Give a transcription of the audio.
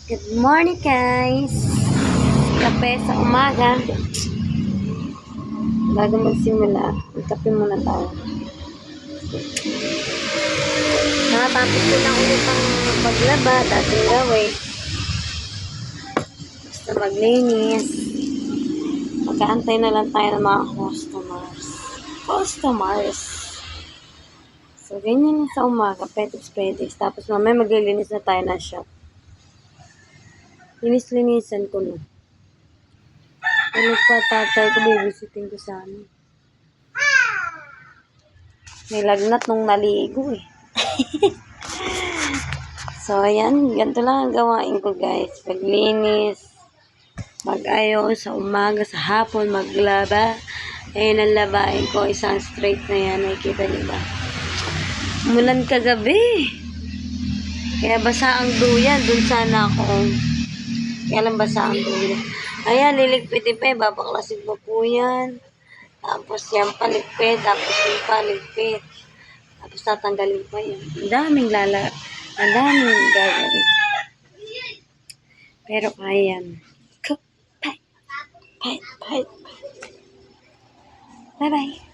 Good morning, guys. Kape sa umaga. Bago magsimula, magkape muna tayo. Nakatapos ko lang ulit ang paglaba, dating gawin. Basta maglinis. Magkaantay na lang tayo ng mga customers. So, ganyan sa umaga, petiks. Tapos mamaya maglilinis na tayo ng shop. Linis-linisan ko na. Tulog pa tatay ko, babysitting ko sa amin. May lagnat nung naligo eh. So, ayan. Ganito lang ang gawain ko, guys. Maglinis, mag-ayos, sa umaga, sa hapon, maglaba. Ayan ang labain ko. Isang straight na yan. Nakikita niyo ba? Umulan kagabi. Kaya basa ang duyan. Dun sana ako. Kaya lang basa ang duyan. Ayan, liligpitin pa. Babaklasin pa po yan. Tapos yan paligpit. Tapos yung paligpit. Tapos tatanggalin pa yan. Ang daming gagawin. Pero kaya yan. Bye-bye.